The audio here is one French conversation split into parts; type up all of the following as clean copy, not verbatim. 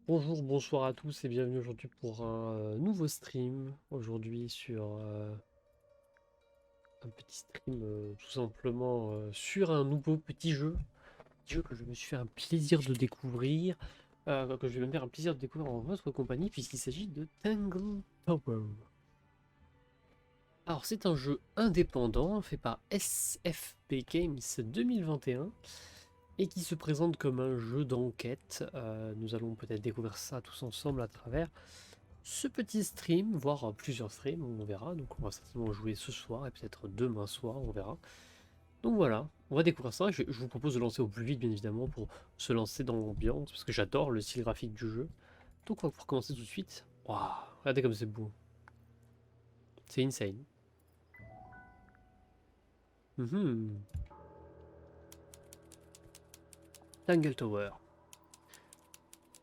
Bonjour, bonsoir à tous et bienvenue aujourd'hui pour un nouveau stream. Aujourd'hui sur un petit stream tout simplement sur un nouveau petit jeu que je me suis fait un plaisir de découvrir, que je vais me faire un plaisir de découvrir en votre compagnie puisqu'il s'agit de Tangle Tower. Alors c'est un jeu indépendant fait par SFP Games 2021 et qui se présente comme un jeu d'enquête. Nous allons peut-être découvrir ça tous ensemble à travers ce petit stream, voire plusieurs streams, on verra. Donc on va certainement jouer ce soir et peut-être demain soir, on verra. Donc voilà, on va découvrir ça. Je vous propose de lancer au plus vite, bien évidemment, pour se lancer dans l'ambiance, parce que j'adore le style graphique du jeu. Donc on va pouvoir commencer tout de suite. Waouh, regardez comme c'est beau. C'est insane. Mhm. Tangle Tower.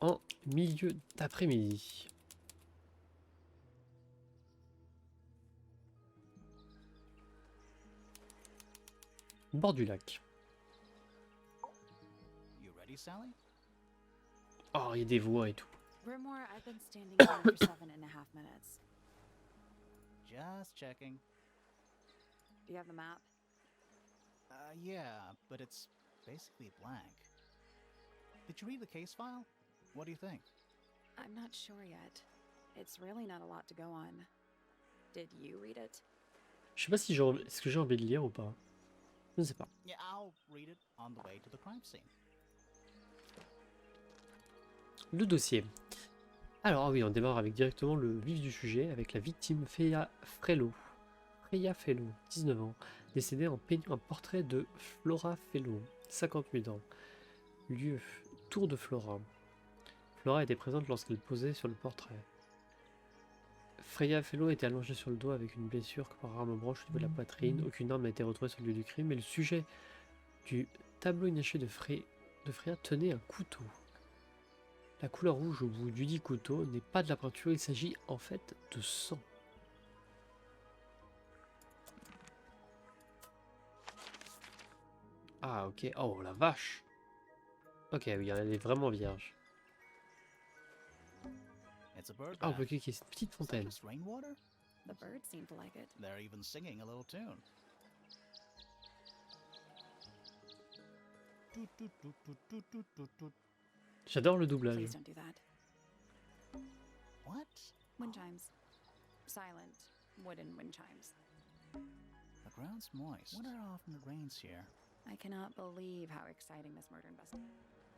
En milieu d'après-midi. Bord du lac. You ready, Sally? Oh, il y a des voix et tout. Grimoire, I've been standing here for 7.5 minutes. Just checking. Do you have the map? Yeah, but it's basically blank. Did you read the case file? What do you think? I'm not sure yet. It's really not a lot to go on. Did you read it? Je sais pas si est-ce que j'ai envie de lire ou pas. Je ne sais pas. Yeah, I'll read it on the way to the crime scene. Le dossier. Alors ah oui, on démarre avec directement le vif du sujet, avec la victime Freya Fellow, 19 ans, décédée en peignant un portrait de Flora Fellow, 58 ans. Lieu, tour de Flora. Flora était présente lorsqu'elle posait sur le portrait. Freya Fellow était allongée sur le dos avec une blessure par arme blanche au niveau de la poitrine. Aucune arme n'a été retrouvée sur le lieu du crime, mais le sujet du tableau inaché de Freya tenait un couteau. La couleur rouge au bout du dit couteau n'est pas de la peinture, il s'agit en fait de sang. Ah ok, oh la vache. Ok, oui, elle est vraiment vierge. It's a bird Ah, on bath. peut cliquer, c'est une petite Is that fontaine. just rainwater? The birds seem to like it. They're even singing a little tune. Toot, toot, toot, toot, toot, toot, toot, toot. J'adore le doublage. Please don't do that. What? Wind chimes. Silent wooden wind chimes. The ground's moist. Wonder how often it rains here. I cannot believe how exciting this murder investigation.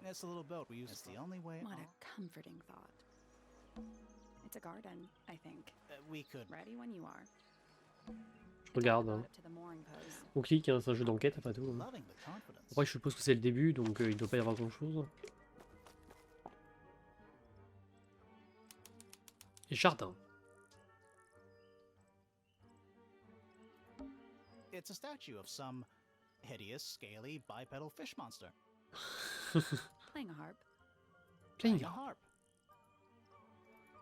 It's the little boat we use. It's the only way. What a comforting thought. It's a garden, I think. We could. Ready when you are. Je regarde. Hein. To the mooring pose. On clique, hein, c'est un jeu d'enquête après tout. Hein. Loving the confidence. Après, je suppose que c'est le début, donc il ne doit pas y avoir grand chose. Et jardin. It's a statue of some hideous, scaly, bipedal fish monster. Playing a harp. Playing a harp.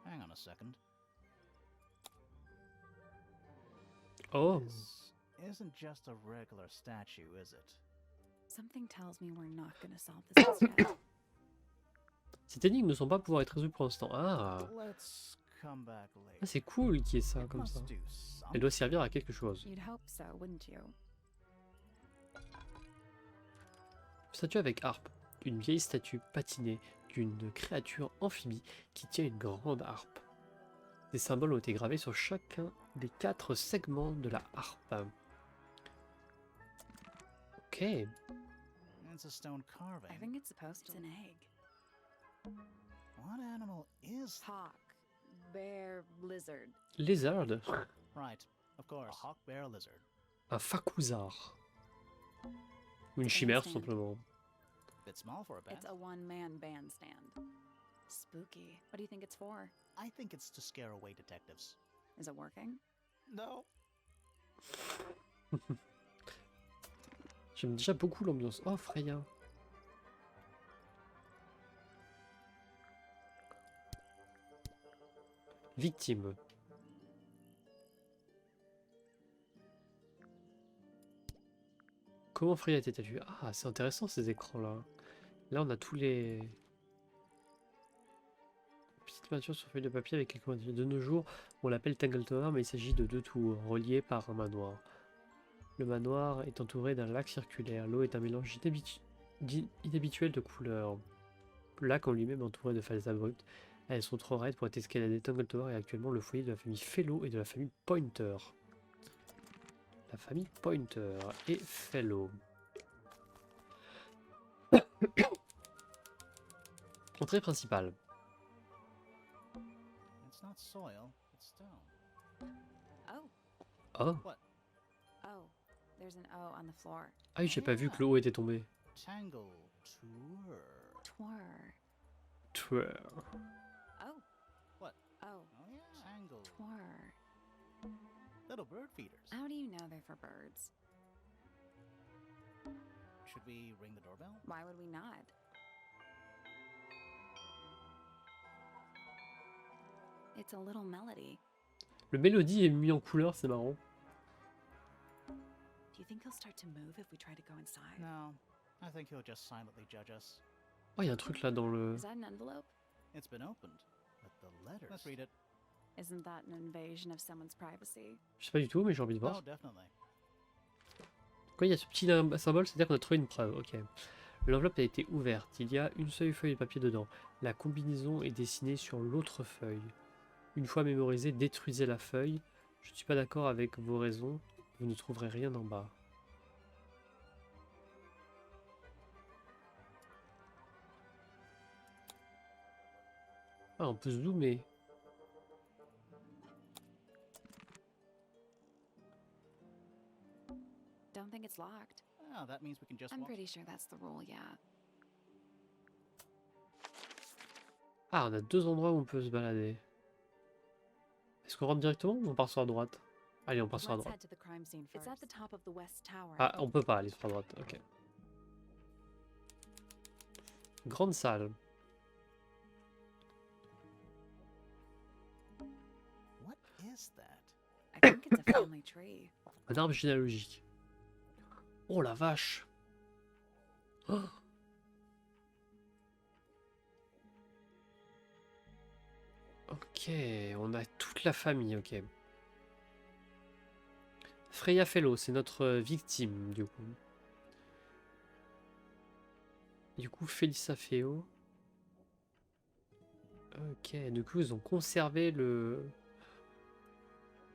Hang on a second. Oh. This isn't just a regular statue, is it? Something tells me we're not going to solve this yet. Ces énigmes ne sont pas pouvoir être résolues pour l'instant. Ah, Let's come back later. ah c'est cool qu'il y ait ça comme ça. Elle doit servir à quelque chose. You'd hope so, wouldn't you? Statue avec harpe. Une vieille statue patinée d'une créature amphibie qui tient une grande harpe. Des symboles ont été gravés sur chacun des 4 segments de la harpe. Ok. It's a stone carving. I think it's supposed to be an egg. What animal is Hawk, bear, lizard. Lézard. Right, of course. A hawk bear lizard. Un fakouzard. Ou une chimère tout simplement. Bit small for a band. It's a one-man bandstand. Spooky. What do you think it's for? I think it's to scare away detectives. Is it working? No. J'aime déjà beaucoup l'ambiance. Oh Freya. Victime. Comment Freya était-elle vue? Ah, c'est intéressant ces écrans-là. Là, on a tous les... peinture sur feuille de papier avec quelques motifs. De nos jours, on l'appelle Tangle Tower, mais il s'agit de 2 tours, reliées par un manoir. Le manoir est entouré d'un lac circulaire. L'eau est un mélange inhabituel de couleurs. Le lac en lui-même est entouré de falaises abruptes. Elles sont trop raides pour être escaladées. Tangle Tower est actuellement le foyer de la famille Fellow et de la famille Pointer. La famille Pointer et Fellow. Entrée principale. It's not soil, it's stone. Oh, Oh, oh, there's an O on the floor. ah oui, j'ai pas vu que l'eau était tombée. Tangle Tower. Twir. Twir. Oh. What? Oh, Oh yeah. Tangle. twir. Little bird feeders. How do you know they're for birds? Should we ring the doorbell? Why would we not? It's a little melody. Le mélodie est mis en couleur, c'est marrant. Do you think he'll start to move if we try to go inside? No. I think he'll just silently judge us. Oh, il y a un truc là dans le... Is that an envelope? It's been opened. But the letters. Let's read it. Isn't that an invasion of someone's privacy? Je sais pas du tout, mais j'ai envie de voir. Oh, definitely. Quoi, il y a ce petit symbole, c'est-à-dire qu'on a trouvé une preuve. Ok. L'enveloppe a été ouverte. Il y a une seule feuille de papier dedans. La combinaison est dessinée sur l'autre feuille. Une fois mémorisée, détruisez la feuille. Je ne suis pas d'accord avec vos raisons. Vous ne trouverez rien en bas. Ah, on peut zoomer. Don't think it's locked. Oh, that means we can just I'm walk. pretty sure that's the rule, yeah. Ah, on a 2 endroits où on peut se balader. Est-ce qu'on rentre directement ou on part sur la droite? Allez, on part sur la Let's droite. head to the crime scene first. It's at the top of the west tower. Ah, on peut pas aller sur la droite, ok. Grande salle. What is that? I think it's a family tree. Un arbre généalogique. Oh la vache! Oh. Ok, on a toute la famille, ok. Freya Fellow, c'est notre victime, du coup. Du coup, Felissa Feo. Ok, du coup, ils ont conservé le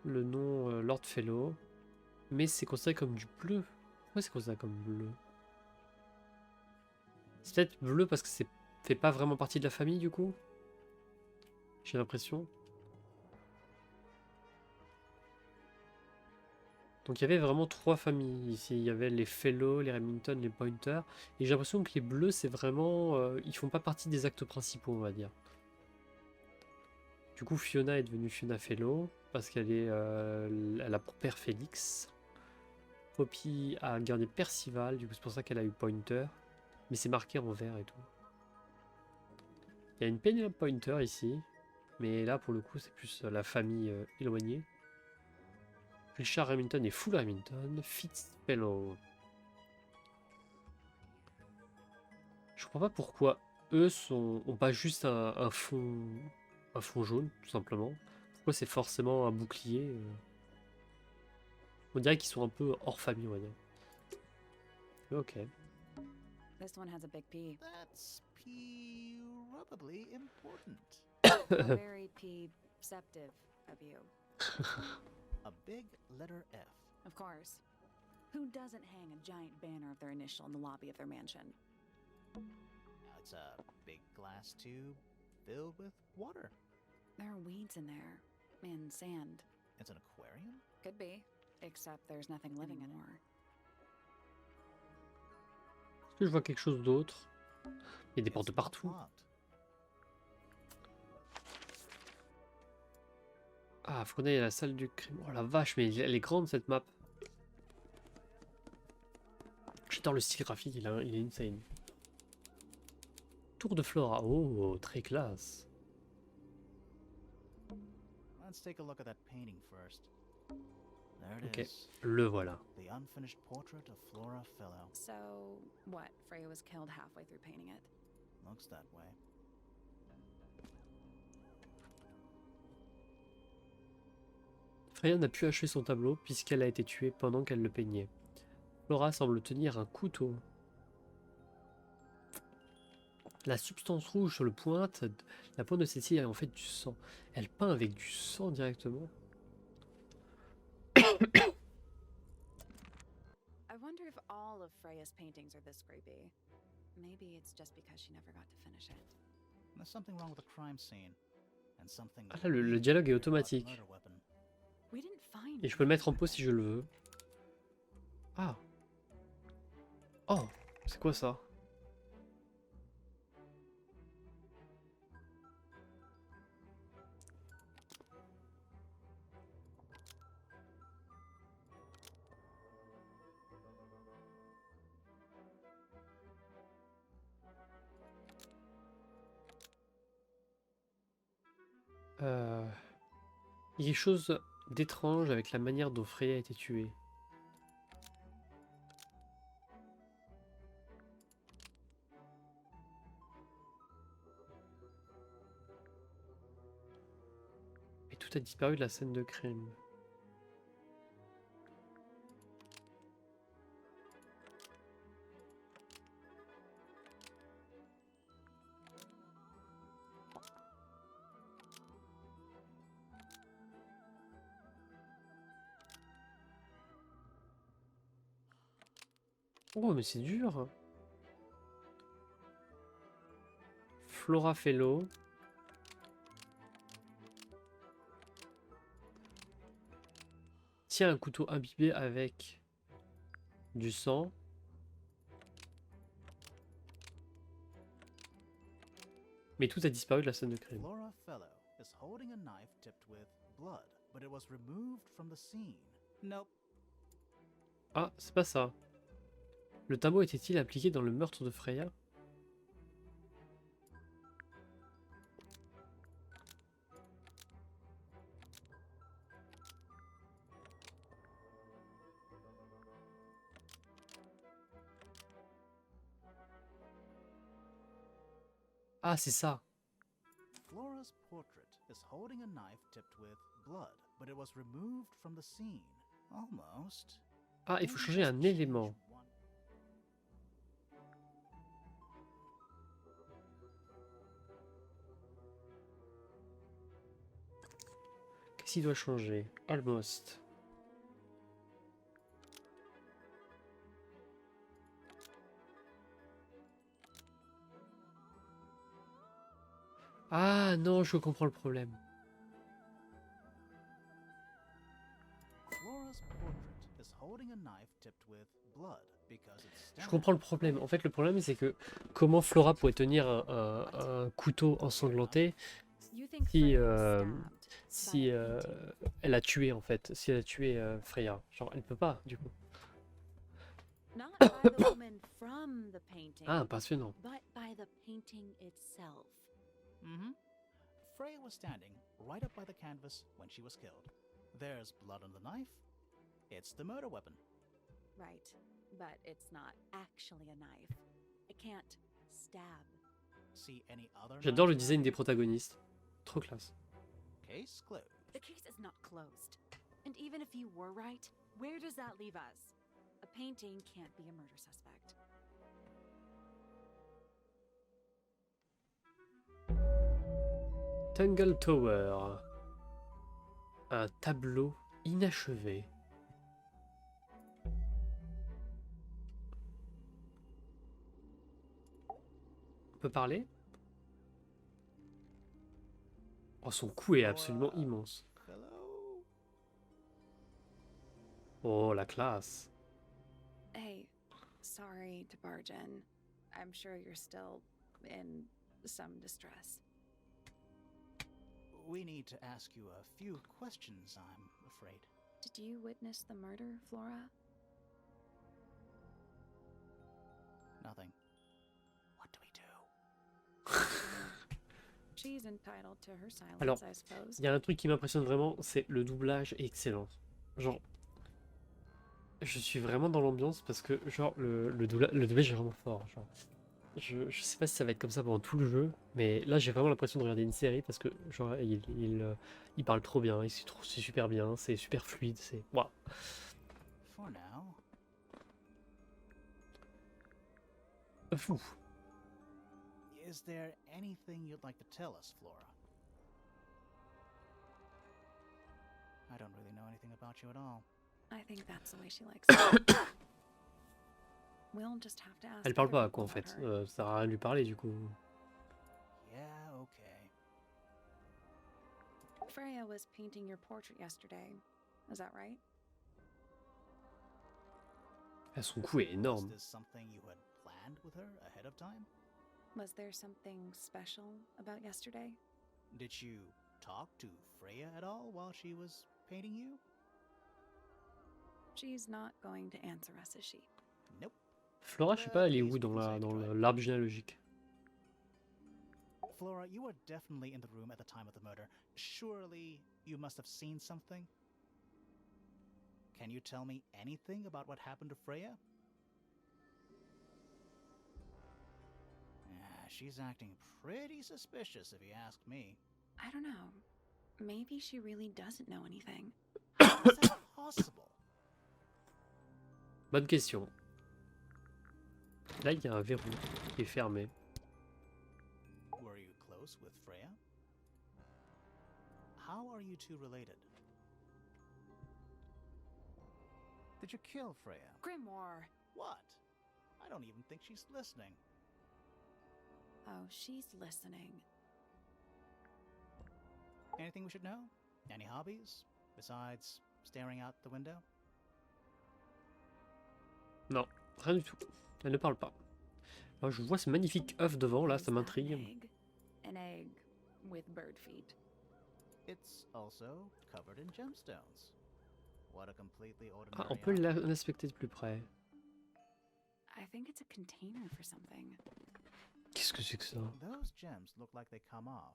nom Lord Fellow. Mais c'est considéré comme du bleu. Pourquoi c'est considéré comme bleu? C'est peut-être bleu parce que c'est fait pas vraiment partie de la famille, du coup? J'ai l'impression. Donc il y avait vraiment 3 familles ici. Il y avait les Fellow, les Remington, les Pointer. Et j'ai l'impression que les bleus, c'est vraiment... ils font pas partie des actes principaux, on va dire. Du coup, Fiona est devenue Fiona Fellow. Parce qu'elle est... elle a pour père Félix. Poppy a gardé Percival. Du coup, c'est pour ça qu'elle a eu Pointer. Mais c'est marqué en vert et tout. Il y a une Penelope Pointer ici. Mais là, pour le coup, c'est plus la famille éloignée. Richard Remington et Full Remington. Fitzfellow. Je comprends pas pourquoi eux ont pas juste un fond jaune, tout simplement. Pourquoi c'est forcément un bouclier On dirait qu'ils sont un peu hors famille, on va dire. Ok. This one has a big P. That's probably important. Very P-ceptive of you. A big letter F. Of course. Who doesn't hang a giant banner of their initial in the lobby of their mansion? Now it's a big glass tube filled with water. There are weeds in there. And sand. It's an aquarium? Could be. Except there's nothing living anymore. Est-ce que je vois quelque chose d'autre? Il y a des portes de It's partout. locked. Ah, faut qu'on aille à la salle du crime. Oh la vache, mais elle est grande cette map. J'adore le style graphique, il est insane. Tour de Flora. Oh, très classe. Let's take a look at that painting first. There it Ok, is. le voilà. The unfinished portrait of Flora Fellow. So, what? Freya was killed halfway through painting it. Looks that way. Freya n'a pu achever son tableau puisqu'elle a été tuée pendant qu'elle le peignait. Flora semble tenir un couteau. La substance rouge sur la pointe de celle-ci est en fait du sang. Elle peint avec du sang directement. I wonder if all of Freya's paintings are this creepy. Maybe it's just because she never got to finish it. There's something wrong with the crime scene. And something Ah là, le dialogue est weird about the automatique. We murder weapon. didn't find Et je peux le mettre en pause si je le veux. Ah. Oh, c'est quoi ça? Il y a quelque chose d'étrange avec la manière dont Freya a été tuée. Et tout a disparu de la scène de crime. Oh, mais c'est dur. Flora Fellow. Tient un couteau imbibé avec du sang. Mais tout a disparu de la scène de crime. Flora Fellow is holding a knife tipped with blood, but it was removed from the scene. Nope. Ah, c'est pas ça. Le tableau était-il appliqué dans le meurtre de Freya? Ah, c'est ça. Flora's portrait is holding a knife tipped with blood, but it was removed from the scene. Almost. Ah, il faut changer un élément. Qu'est-ce qu'il doit changer? Almost. Ah non, je comprends le problème. Flora's portrait is holding a knife tipped with blood because it's Je comprends le problème. En fait, le problème, c'est que comment Flora pourrait tenir un couteau ensanglanté You think si, Freya was stabbed si by a painting? elle a tué, en fait. Si elle a tué Freya. Genre, elle peut pas, du coup. Not by the woman from the painting, Ah, passionnant. but by the painting itself. Mm-hmm. Freya was standing right up by the canvas when she was killed. There's blood on the knife. It's the murder weapon. Right, but it's not actually a knife. It can't stab. See any other J'adore le knives design around des here? protagonistes. Trop classe. Case closed. The case is not closed. And even if you were right, where does that leave us? A painting can't be a murder suspect. Tangle Tower. Un tableau inachevé. On peut parler? Oh, son cou est absolument immense. Hello? Oh, la classe. Hey, sorry to barge in. I'm sure you're still in some distress. We need to ask you a few questions, I'm afraid. Did you witness the murder, Flora? Nothing. What do we do? She's entitled to her silence, Alors, I suppose. Il y a un truc qui m'impressionne vraiment, c'est le doublage est excellent. Genre, je suis vraiment dans l'ambiance parce que genre le doublage est vraiment fort. Genre. Je sais pas si ça va être comme ça pendant tout le jeu, mais là j'ai vraiment l'impression de regarder une série parce que genre il parle trop bien, c'est super bien, c'est super fluide, c'est waouh. For now, Fou. is there anything you'd like to tell us, Flora? I don't really know anything about you at all. I think that's the way she likes it. We'll just have to ask Elle parle other pas people quoi en about fait, her. ça sert à rien de lui parler du coup. Yeah, okay. Freya was painting your portrait yesterday. Is that right? Son cou est Was énorme. this something you had planned with her ahead of time? Was there something special about yesterday? Did you talk to Freya at all while she was painting you? She's not going to answer us, is she? Nope. Flora, je sais pas, elle est où dans l'arbre généalogique? Flora, you were definitely in the room at the time of the murder. Surely you must have seen something? Can you tell me anything about what happened to Freya? She's acting pretty suspicious if you ask me. I don't know. Maybe she really doesn't know anything. How is that possible? Bonne question. Là, il y a un verrou qui est fermé. Were you close with Freya? How are you two related? Did you kill Freya? Grimoire! What? I don't even think she's listening. Oh, she's listening. Anything we should know? Any hobbies? Besides staring out the window? Non, rien du tout. Elle ne parle pas. Alors, je vois ce magnifique œuf devant, là, Is ça that m'intrigue. an egg? An egg with bird feet. It's also covered in gemstones. What a completely Ah, ordinary on peut object. l'inspecter de plus près. I think it's a container for something. Qu'est-ce que c'est que ça? Those gems look like they come off.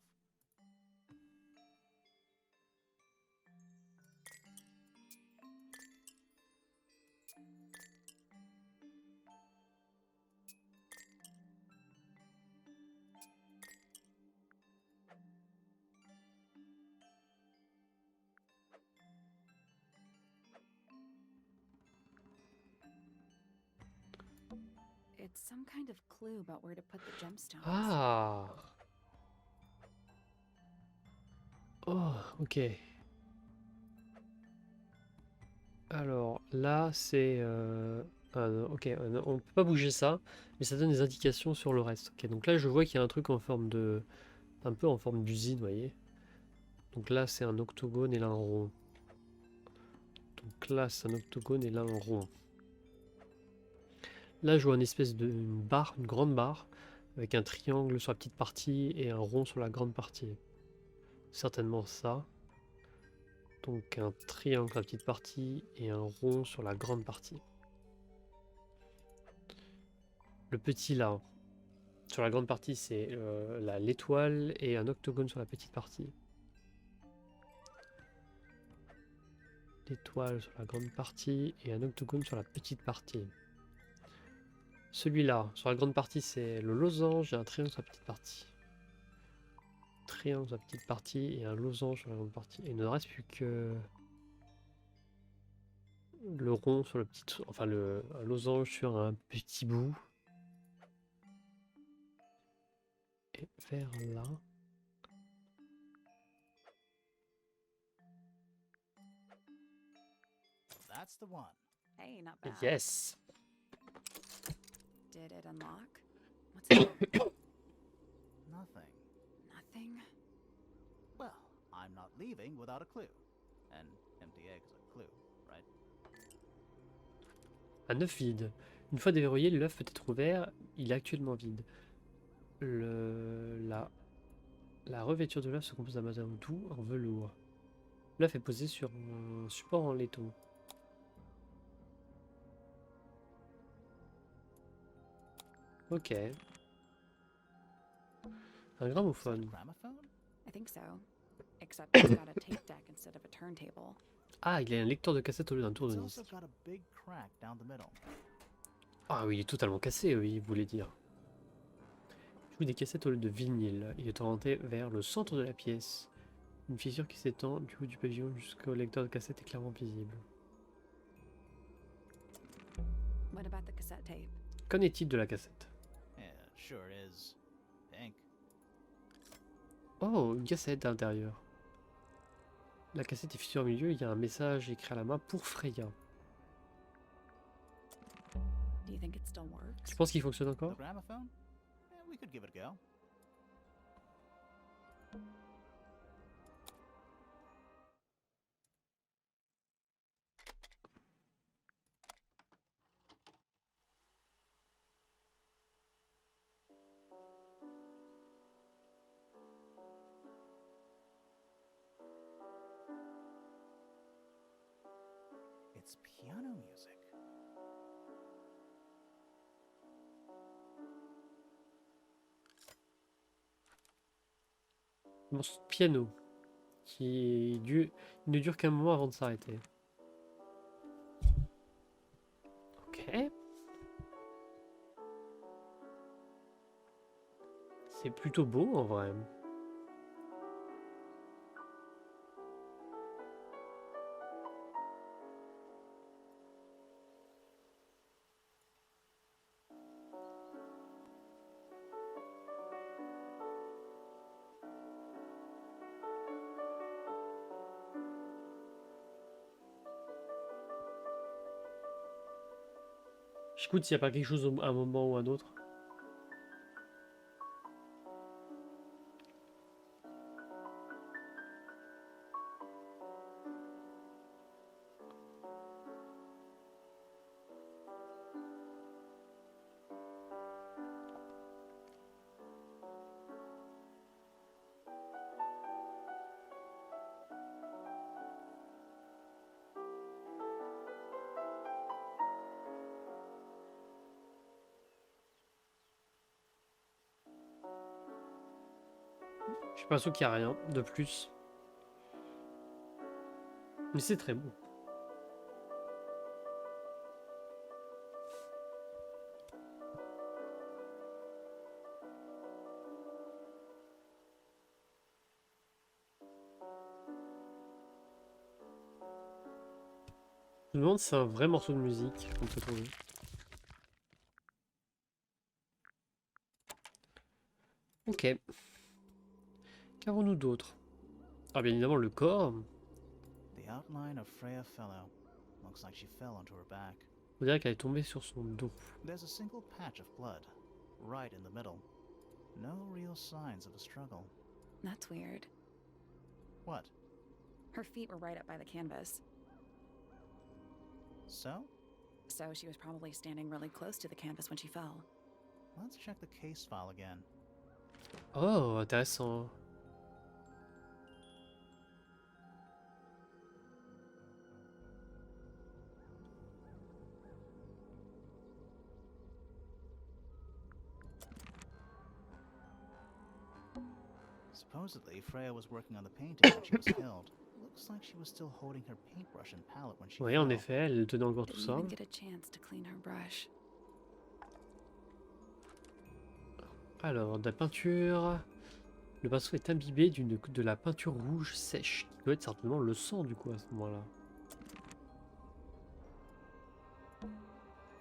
It's some kind of clue about where to put the gemstones. Ah! Oh, ok. Alors, là, c'est... ok, on peut pas bouger ça, mais ça donne des indications sur le reste. Ok, donc là, je vois qu'il y a un truc en forme de... un peu en forme d'usine, vous voyez. Donc là, c'est un octogone et là, un rond. Donc là, c'est un octogone et là, un rond. Là, je vois une espèce de une barre, une grande barre, avec un triangle sur la petite partie et un rond sur la grande partie. Certainement ça. Donc un triangle sur la petite partie et un rond sur la grande partie. Le petit là, sur la grande partie, c'est l'étoile et un octogone sur la petite partie. L'étoile sur la grande partie et un octogone sur la petite partie. Celui-là, sur la grande partie, c'est le losange et un triangle sur la petite partie. Triangle sur la petite partie et un losange sur la grande partie. Et il ne reste plus que le rond sur le petit... Enfin, un losange sur un petit bout. Et vers là. That's the one. Hey, not bad. Yes! Did it unlock? What's it? Nothing. Nothing? Well, I'm not leaving without a clue. An empty egg is a clue, right? Un œuf vide. Une fois déverrouillé, l'œuf peut être ouvert. Il est actuellement vide. La revêture de l'œuf se compose d'un matériau doux en velours. L'œuf est posé sur un support en laiton. Ok. Un gramophone. Gramophone? I think so. Except it's got a tape deck instead of a turntable. Ah, il a un lecteur de cassette au lieu d'un It's tournevis. also got a big crack down the middle. Ah oui, il est totalement cassé, oui, vous voulez dire. trouve des cassettes au lieu de vinyle. Il est orienté vers le centre de la pièce. Une fissure qui s'étend du haut du pavillon jusqu'au lecteur de cassette est clairement visible. What about the cassette tape? Qu'en est-il de la cassette? Yeah, sure is. Pink. Oh, une cassette à l'intérieur. La cassette est fissurée au milieu, il y a un message écrit à la main pour Freya. Do you think it still works? Tu penses qu'il fonctionne The encore? gramophone? Yeah, we could give it a go. It's piano music. Un morceau de piano qui ne dure qu'un moment avant de s'arrêter. Ok. C'est plutôt beau en vrai. J'écoute s'il n'y a pas quelque chose à un moment ou à un autre. Je suis pas sûr qu'il y a rien de plus. Mais c'est très beau. Je me demande si c'est un vrai morceau de musique qu'on peut trouver. Ok. Qu'avons-nous d'autre? Ah, bien évidemment, le corps. The outline of Freya fellow. Looks like she fell onto her back. On dirait qu'elle est tombée sur son dos. There's a single patch of blood, right in the middle. No real signs of a struggle. That's weird. What? Her feet were right up by the canvas, So? so she was probably standing really close to the canvas when she fell. Let's check the case file again. Oh, intéressant. Supposedly, Freya was working on the painting when she was killed. Looks like she was still holding her paintbrush and palette when she Oui, fell. en effet, elle tenait encore tout Didn't ça. even get a chance to clean her brush. Alors, de la peinture. Le pinceau est imbibé de la peinture rouge sèche, qui doit être certainement le sang du coup à ce moment-là.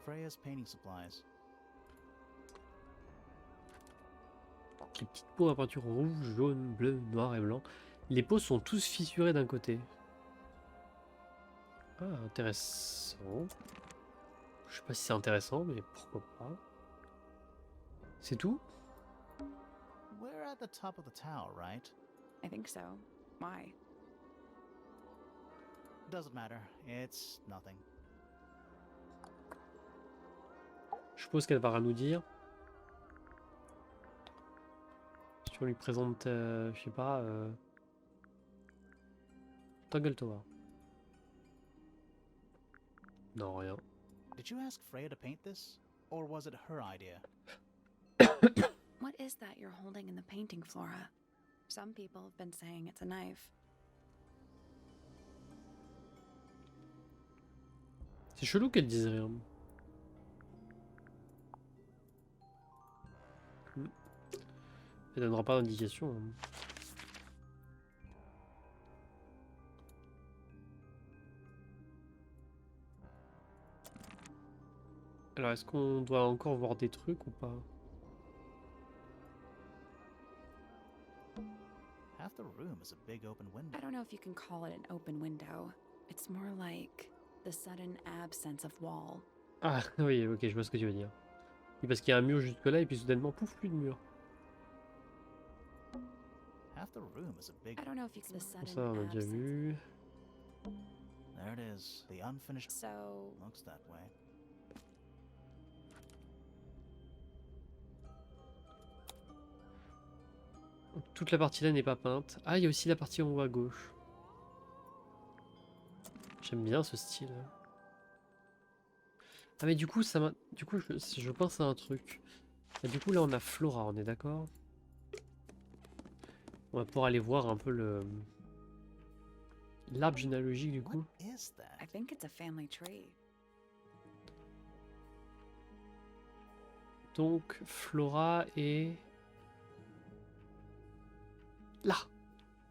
Freya's painting supplies. Les petites pots à peinture rouge, jaune, bleu, noir et blanc. Les pots sont tous fissurés d'un côté. Ah, intéressant. Je sais pas si c'est intéressant, mais pourquoi pas. C'est tout? We're at the top of the tower, right? I think so. Why? Doesn't matter. It's nothing. Je suppose qu'elle va rien nous dire. Si on lui présente, je sais pas, Tangle Tower. Non, rien. Did you ask Freya to paint this? Or was it her idea? What is that you're holding in the painting, Flora? Some people have been saying it's a knife. C'est chelou qu'elle dise rien. Elle donnera pas d'indication. Alors, est-ce qu'on doit encore voir des trucs ou pas? Half the room is a big open window. I don't know if you can call it an open window. It's more like the sudden absence of wall. Ah oui, ok, je vois ce que tu veux dire. Oui, parce qu'il y a un mur jusque là et puis soudainement, pouf, plus de mur. Half the room is a big. I don't know if you can the Bon, sudden ça, on a déjà absence. vu. There it is. The unfinished. So Looks that way. Toute la partie là n'est pas peinte. Ah, il y a aussi la partie en haut à gauche. J'aime bien ce style. Ah mais du coup, je pense à un truc. Et du coup là on a Flora, on est d'accord? On va pouvoir aller voir un peu l'arbre généalogique du coup. What is that? I think it's a family tree. Donc Flora est là.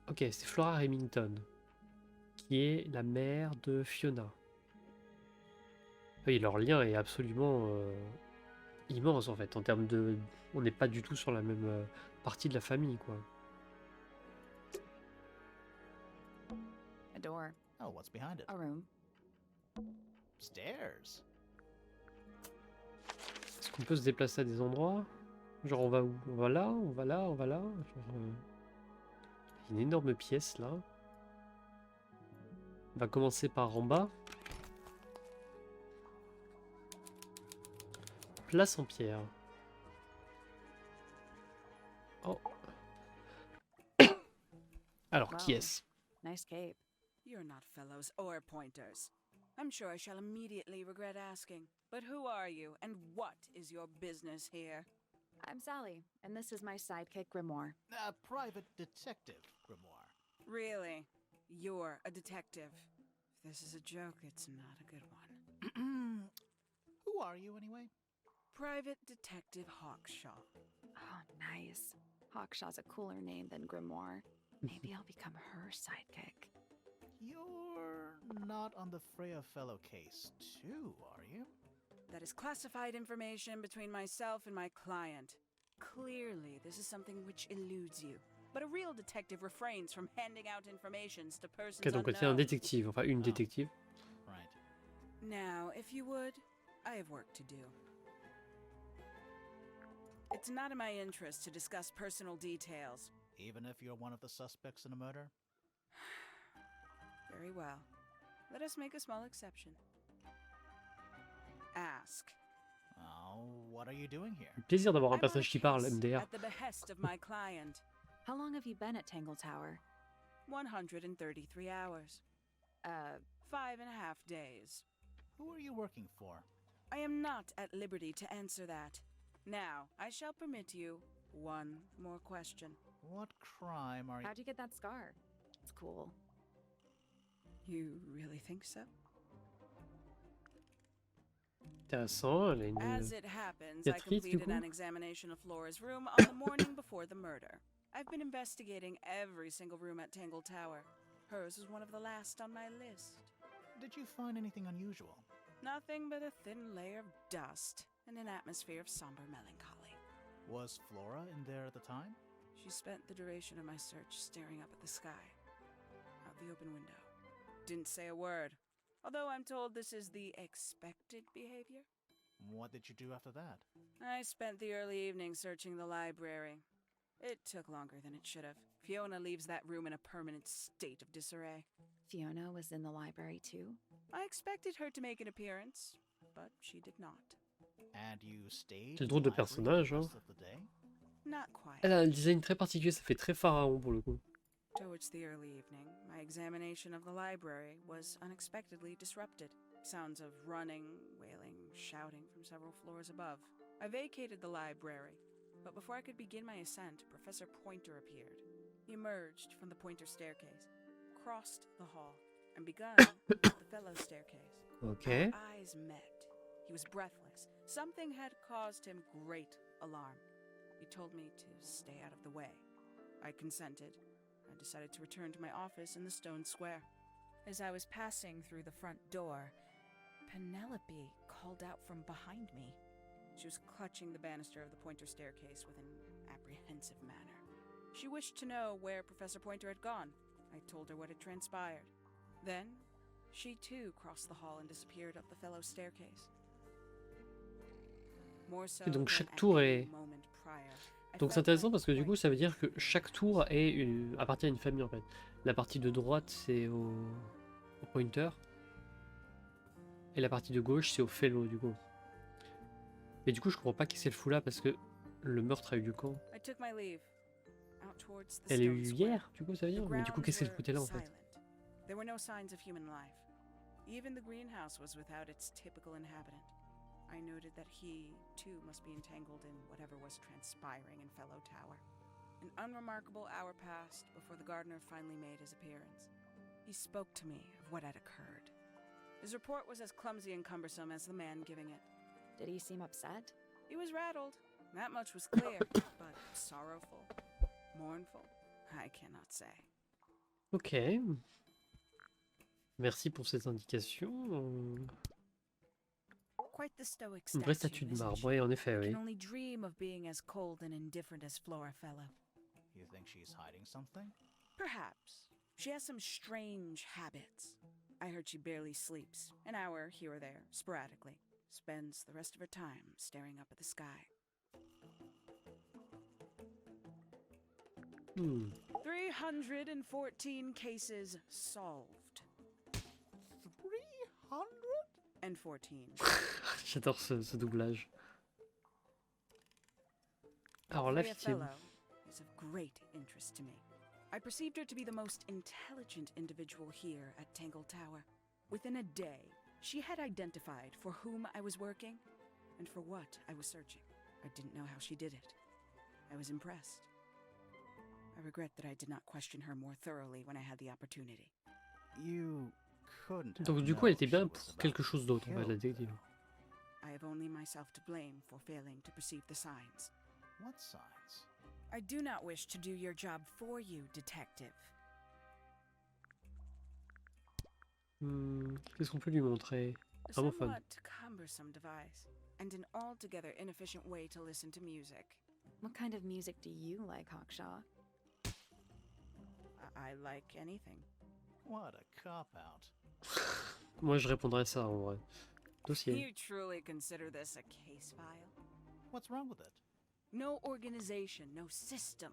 Ok, c'est Flora Remington, qui est la mère de Fiona. Oui, leur lien est absolument immense en fait, en termes de... On n'est pas du tout sur la même partie de la famille, quoi. A door. Oh, what's behind it? A room. Stairs. Est-ce qu'on peut se déplacer à des endroits? Genre on va où? On va là, on va là, on va là. Genre, une énorme pièce là. On va commencer par en bas. Place en pierre. Oh. Alors, qui Wow. est-ce? Nice cape. You're not fellows or pointers. I'm sure I shall immediately regret asking. But who are you, and what is your business here? I'm Sally, and this is my sidekick Grimoire. A private detective, Grimoire. Really? You're a detective. If this is a joke, it's not a good one. Who are you anyway? Private Detective Hawkshaw. Oh, nice. Hawkshaw's a cooler name than Grimoire. Maybe I'll become her sidekick. You're not on the Freya fellow case, too, are you? That is classified information between myself and my client. Clearly, this is something which eludes you. But a real detective refrains from handing out informations to persons Ok, donc c'est un unknown. détective, enfin une Oh. détective. Right. Now, if you would, I have work to do. It's not in my interest to discuss personal details. Even if you're one of the suspects in a murder? Very well. Let us make a small exception. Ask. Oh, what are you doing here? Plaisir d'avoir un I'm on a personnage qui parle, case MDR. at the behest of my client. How long have you been at Tangle Tower? 133 hours. 5.5 days. Who are you working for? I am not at liberty to answer that. Now, I shall permit you one more question. What crime are you... How'd you get that scar? It's cool. You really think so? Intéressant, elle a une... As it happens, I Beatrice, du completed coup. an examination of Flora's room on the morning before the murder. I've been investigating every single room at Tangle Tower. Hers is one of the last on my list. Did you find anything unusual? Nothing but a thin layer of dust and an atmosphere of somber melancholy. Was Flora in there at the time? She spent the duration of my search staring up at the sky, out the open window. Didn't say a word, although I'm told this is the expected behavior. What did you do after that? I spent the early evening searching the library. It took longer than it should have. Fiona leaves that room in a permanent state of disarray. Fiona was in the library too? I expected her to make an appearance, but she did not. And you stayed C'est in drôle the de library personnage, the hein. rest of the day? Not quite. Elle a un design très particulier, ça fait très pharaon pour le coup. Towards the early evening, my examination of the library was unexpectedly disrupted. Sounds of running, wailing, shouting from several floors above. I vacated the library, but before I could begin my ascent, Professor Pointer appeared. He emerged from the Pointer staircase, crossed the hall, and begun the fellow staircase. Ok. Our eyes met. He was breathless. Something had caused him great alarm. He told me to stay out of the way. I consented. I decided to return to my office in the stone square. As I was passing through the front door, Penelope called out from behind me. She was clutching the banister of the Pointer staircase with an apprehensive manner. She wished to know where Professor Pointer had gone. I told her what had transpired. Then, she too crossed the hall and disappeared up the fellow staircase. More so Et donc than chaque at tour any est... moment prior, I Donc c'est felt intéressant like parce que du coup Pointer ça veut dire que chaque tour appartient à une famille en fait. La partie de droite c'est au Pointer. Et la partie de gauche c'est au Fellow du coup. Et du coup je comprends pas qui c'est le fou là parce que le meurtre a eu lieu quand? I took my leave. Out towards the Elle a stone eu square. hier du coup ça veut The dire? Mais du coup grounds qu'est-ce qu'elle were foutait là en fait? silent. There were no signs of human life. Even the greenhouse was without its typical inhabitant. I noted that he, too, must be entangled in whatever was transpiring in Fellow Tower. An unremarkable hour passed before the gardener finally made his appearance. He spoke to me of what had occurred. His report was as clumsy and cumbersome as the man giving it. Did he seem upset? He was rattled. That much was clear, but sorrowful, mournful, I cannot say. Ok. Merci pour cette indication. Quite the stoic Une vraie statue, statue de isn't marbre, she? oui en effet I oui. can only dream of being as cold and indifferent as Flora Fellow. You think she's hiding something? Perhaps. She has some strange habits. I heard she barely sleeps, an hour here or there, sporadically. Spends the rest of her time staring up at the sky. 314 cases solved. 300? And 14. J'adore ce doublage. Alors la Freya victime. Fellow is of great interest to me. I perceived her to be the most intelligent individual here at Tangle Tower. Within a day, she had identified for whom I was working and for what I was searching. I didn't know how she did it. I was impressed. I regret that I did not question her more thoroughly when I had the opportunity. You couldn't have Donc du coup elle était known bien she was pour about quelque to chose d'autre en fait kill. la détective. I have only myself to blame for failing to perceive the signs. What signs? I do not wish to do your job for you, detective. Qu'est-ce qu'on peut lui montrer? A Gramophone. somewhat cumbersome device, and an altogether inefficient way to listen to music. What kind of music do you like, Hawkshaw? I like anything. What a cop-out. Moi je répondrais ça en vrai. Dossier. You truly consider this a case file? What's wrong with it? No organization, no system.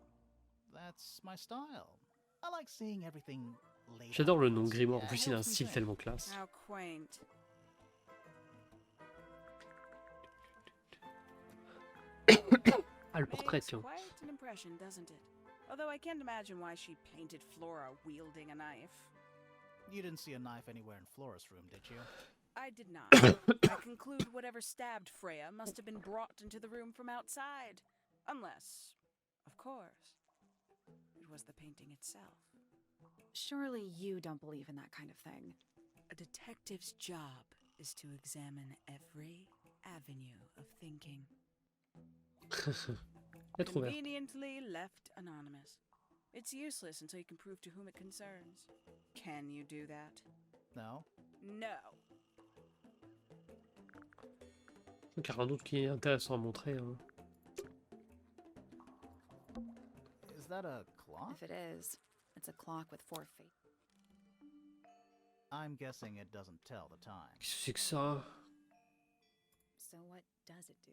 That's my style. I like seeing everything laid J'adore le out. nom Grimoire, en It plus il a un helps me style think. tellement classe. How quaint. Ah le portrait Makes tiens. quite an impression, doesn't it? Although I can't imagine why she painted Flora wielding a knife. You didn't see a knife anywhere in Flora's room, did you? I did not. I conclude whatever stabbed Freya must have been brought into the room from outside. Unless, of course, it was the painting itself. Surely you don't believe in that kind of thing. A detective's job is to examine every avenue of thinking. Être ouvert. Conveniently left anonymous. It's useless until you can prove to whom it concerns. Can you do that? No? No. Donc il y a rien d'autre qui est intéressant à montrer. Hein. Is that a clock? If it is, it's a clock with 4 feet. I'm guessing it doesn't tell the time. Qu'est-ce que c'est que ça? So what does it do?